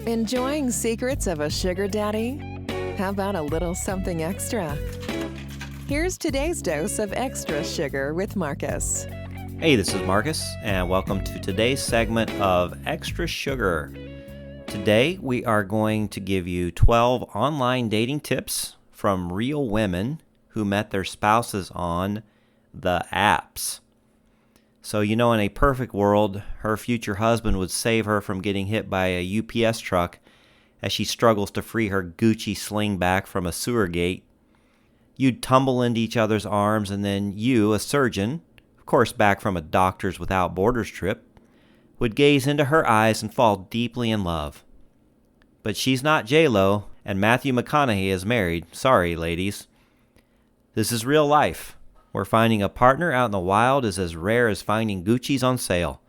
Enjoying secrets of a sugar daddy? How about a little something extra? Here's today's dose of extra sugar with Marcus. Hey, this is Marcus, and welcome to today's segment of Extra Sugar. Today, we are going to give you 12 online dating tips from real women who met their spouses on the apps. So, in a perfect world, her future husband would save her from getting hit by a UPS truck as she struggles to free her Gucci slingback from a sewer gate. You'd tumble into each other's arms, and then you, a surgeon, of course back from a Doctors Without Borders trip, would gaze into her eyes and fall deeply in love. But she's not J-Lo, and Matthew McConaughey is married. Sorry, ladies. This is real life, where finding a partner out in the wild is as rare as finding Gucci's on sale.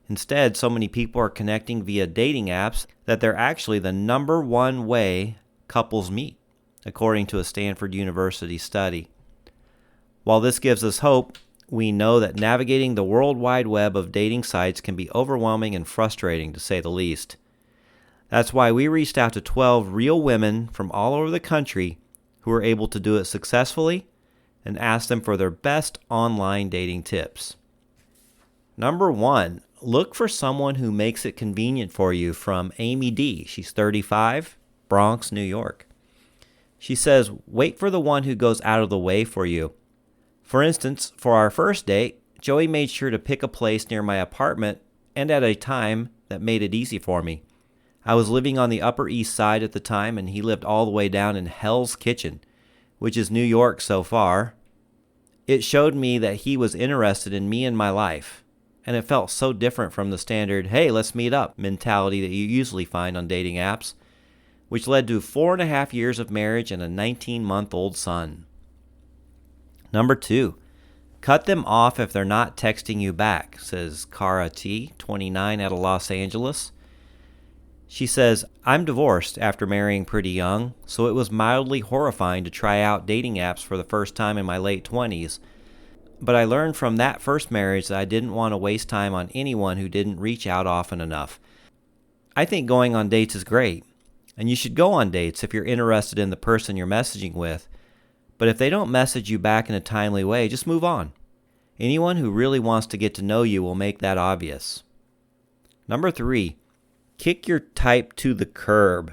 Instead, so many people are connecting via dating apps that they're actually the number one way couples meet, according to a Stanford University study. While this gives us hope, we know that navigating the World Wide Web of dating sites can be overwhelming and frustrating, to say the least. That's why we reached out to 12 real women from all over the country who were able to do it successfully and asked them for their best online dating tips. Number 1, look for someone who makes it convenient for you, from Amy D. She's 35, Bronx, New York. She says, wait for the one who goes out of the way for you. For instance, for our first date, Joey made sure to pick a place near my apartment and at a time that made it easy for me. I was living on the Upper East Side at the time, and he lived all the way down in Hell's Kitchen, which is New York so far. It showed me that he was interested in me and my life, and it felt so different from the standard, hey, let's meet up mentality that you usually find on dating apps, which led to 4.5 years of marriage and a 19-month-old son. Number 2, cut them off if they're not texting you back, says Cara T., 29, out of Los Angeles. She says, I'm divorced after marrying pretty young, so it was mildly horrifying to try out dating apps for the first time in my late 20s. But I learned from that first marriage that I didn't want to waste time on anyone who didn't reach out often enough. I think going on dates is great, and you should go on dates if you're interested in the person you're messaging with. But if they don't message you back in a timely way, just move on. Anyone who really wants to get to know you will make that obvious. Number 3, kick your type to the curb.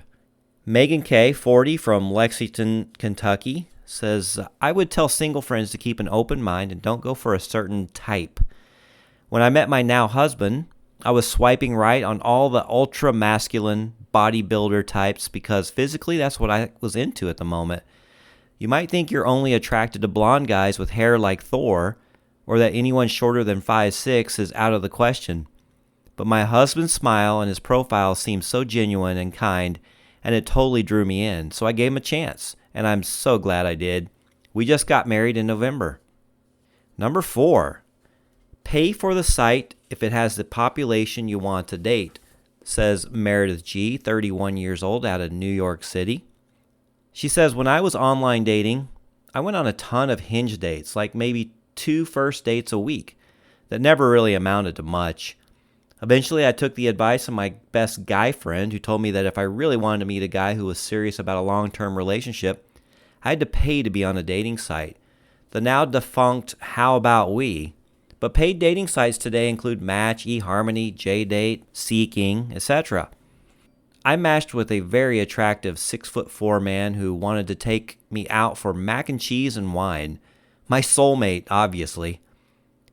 Megan K., 40, from Lexington, Kentucky, says, I would tell single friends to keep an open mind and don't go for a certain type. When I met my now husband, I was swiping right on all the ultra-masculine bodybuilder types because physically that's what I was into at the moment. You might think you're only attracted to blonde guys with hair like Thor, or that anyone shorter than 5'6" is out of the question. But my husband's smile and his profile seemed so genuine and kind, and it totally drew me in, so I gave him a chance, and I'm so glad I did. We just got married in November. Number 4, pay for the site if it has the population you want to date, says Meredith G., 31 years old, out of New York City. She says, when I was online dating, I went on a ton of Hinge dates, like maybe 2 first dates a week, that never really amounted to much. Eventually, I took the advice of my best guy friend, who told me that if I really wanted to meet a guy who was serious about a long-term relationship, I had to pay to be on a dating site. The now defunct How About We. But paid dating sites today include Match, eHarmony, JDate, Seeking, etc. I matched with a very attractive 6'4" man who wanted to take me out for mac and cheese and wine. My soulmate, obviously.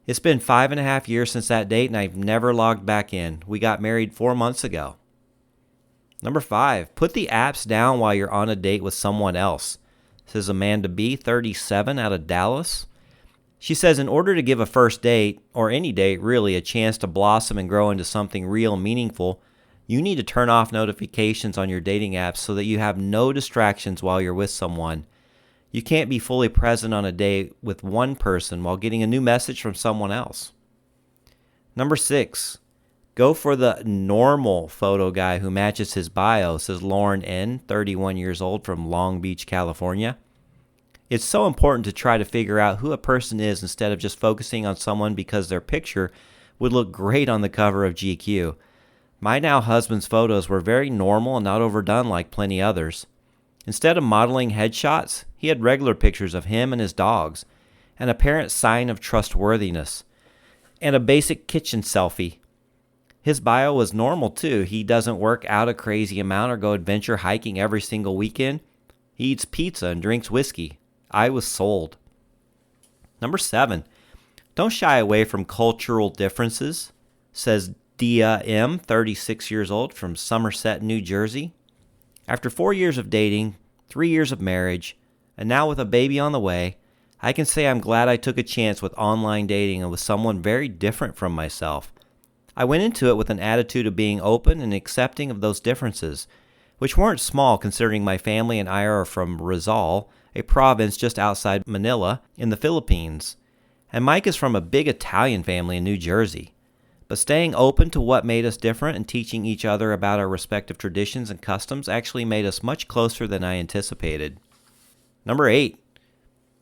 It's been 5.5 years since that date, and I've never logged back in. We got married 4 months ago. Number 5, put the apps down while you're on a date with someone else, says Amanda B., 37, out of Dallas. She says, in order to give a first date, or any date really, a chance to blossom and grow into something real and meaningful, you need to turn off notifications on your dating apps so that you have no distractions while you're with someone. You can't be fully present on a date with one person while getting a new message from someone else. Number 6, go for the normal photo guy who matches his bio, says Lauren N., 31 years old, from Long Beach, California. It's so important to try to figure out who a person is instead of just focusing on someone because their picture would look great on the cover of GQ. My now husband's photos were very normal and not overdone like plenty others. Instead of modeling headshots, he had regular pictures of him and his dogs, an apparent sign of trustworthiness, and a basic kitchen selfie. His bio was normal too. He doesn't work out a crazy amount or go adventure hiking every single weekend. He eats pizza and drinks whiskey. I was sold. Number 7, don't shy away from cultural differences, says Dia M., 36 years old, from Somerset, New Jersey. After 4 years of dating, 3 years of marriage, and now with a baby on the way, I can say I'm glad I took a chance with online dating and with someone very different from myself. I went into it with an attitude of being open and accepting of those differences, which weren't small considering my family and I are from Rizal, a province just outside Manila in the Philippines, and Mike is from a big Italian family in New Jersey. But staying open to what made us different and teaching each other about our respective traditions and customs actually made us much closer than I anticipated. Number 8,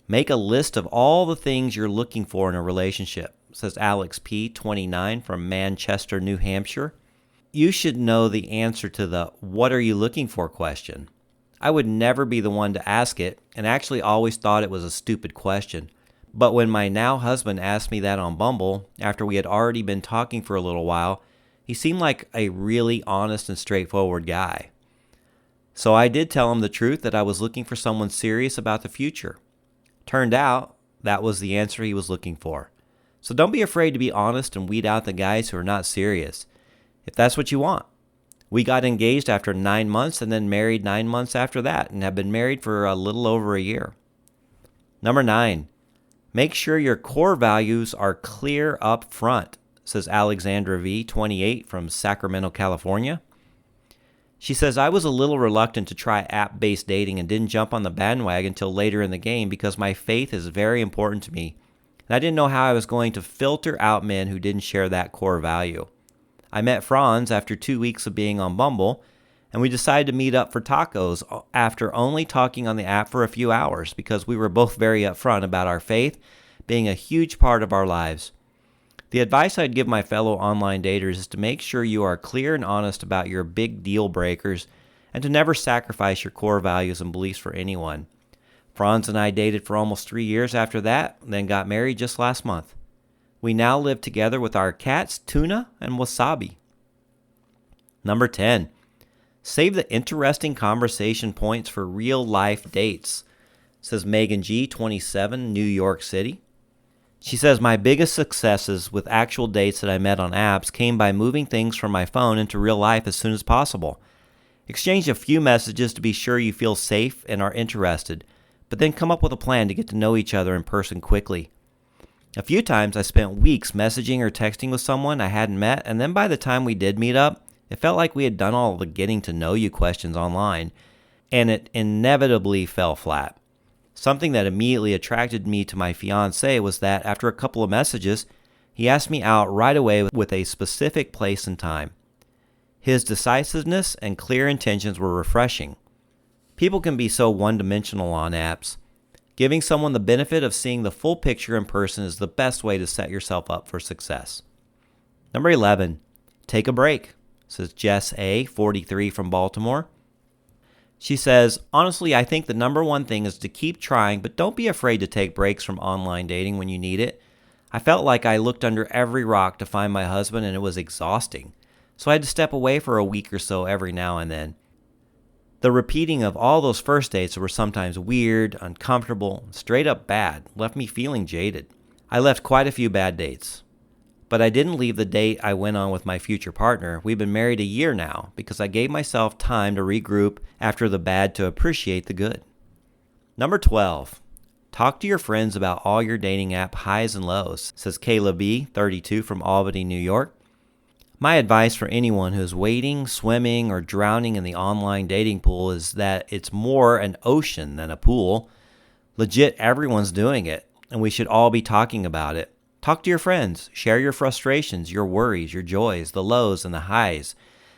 make a list of all the things you're looking for in a relationship, says Alex P., 29, from Manchester, New Hampshire. You should know the answer to the "what are you looking for" question. I would never be the one to ask it, and actually always thought it was a stupid question. But when my now husband asked me that on Bumble, after we had already been talking for a little while, he seemed like a really honest and straightforward guy. So I did tell him the truth that I was looking for someone serious about the future. Turned out, that was the answer he was looking for. So don't be afraid to be honest and weed out the guys who are not serious, if that's what you want. We got engaged after 9 months and then married 9 months after that and have been married for a little over a year. Number 9, make sure your core values are clear up front, says Alexandra V., 28, from Sacramento, California. She says, I was a little reluctant to try app-based dating and didn't jump on the bandwagon until later in the game because my faith is very important to me. And I didn't know how I was going to filter out men who didn't share that core value. I met Franz after 2 weeks of being on Bumble, and we decided to meet up for tacos after only talking on the app for a few hours because we were both very upfront about our faith being a huge part of our lives. The advice I'd give my fellow online daters is to make sure you are clear and honest about your big deal breakers and to never sacrifice your core values and beliefs for anyone. Franz and I dated for almost 3 years after that, then got married just last month. We now live together with our cats, Tuna and Wasabi. Number 10, save the interesting conversation points for real-life dates, says Megan G., 27, New York City. She says, my biggest successes with actual dates that I met on apps came by moving things from my phone into real life as soon as possible. Exchange a few messages to be sure you feel safe and are interested, but then come up with a plan to get to know each other in person quickly. A few times I spent weeks messaging or texting with someone I hadn't met, and then by the time we did meet up, it felt like we had done all the getting to know you questions online, and it inevitably fell flat. Something that immediately attracted me to my fiancé was that after a couple of messages, he asked me out right away with a specific place and time. His decisiveness and clear intentions were refreshing. People can be so one-dimensional on apps. Giving someone the benefit of seeing the full picture in person is the best way to set yourself up for success. Number 11, take a break, says Jess A., 43, from Baltimore. She says, honestly, I think the number one thing is to keep trying, but don't be afraid to take breaks from online dating when you need it. I felt like I looked under every rock to find my husband, and it was exhausting. So I had to step away for a week or so every now and then. The repeating of all those first dates that were sometimes weird, uncomfortable, straight up bad, left me feeling jaded. I left quite a few bad dates. But I didn't leave the date I went on with my future partner. We've been married a year now because I gave myself time to regroup after the bad to appreciate the good. Number 12, talk to your friends about all your dating app highs and lows, says Kayla B., 32, from Albany, New York. My advice for anyone who is wading, swimming, or drowning in the online dating pool is that it's more an ocean than a pool. Legit, everyone's doing it, and we should all be talking about it. Talk to your friends. Share your frustrations, your worries, your joys, the lows and the highs,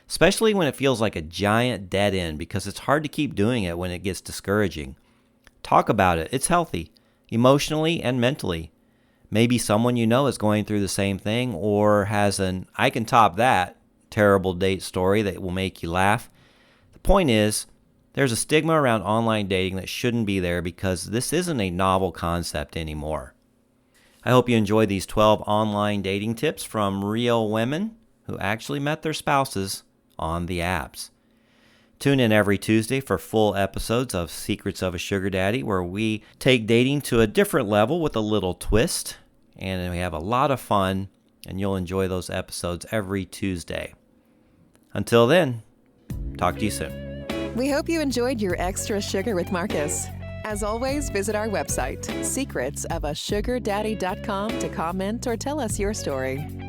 especially when it feels like a giant dead end because it's hard to keep doing it when it gets discouraging. Talk about it. It's healthy, emotionally and mentally. Maybe someone you know is going through the same thing or has an "I can top that" terrible date story that will make you laugh. The point is, there's a stigma around online dating that shouldn't be there because this isn't a novel concept anymore. I hope you enjoyed these 12 online dating tips from real women who actually met their spouses on the apps. Tune in every Tuesday for full episodes of Secrets of a Sugar Daddy, where we take dating to a different level with a little twist, and we have a lot of fun, and you'll enjoy those episodes every Tuesday. Until then, talk to you soon. We hope you enjoyed your extra sugar with Marcus. As always, visit our website, secretsofasugardaddy.com, to comment or tell us your story.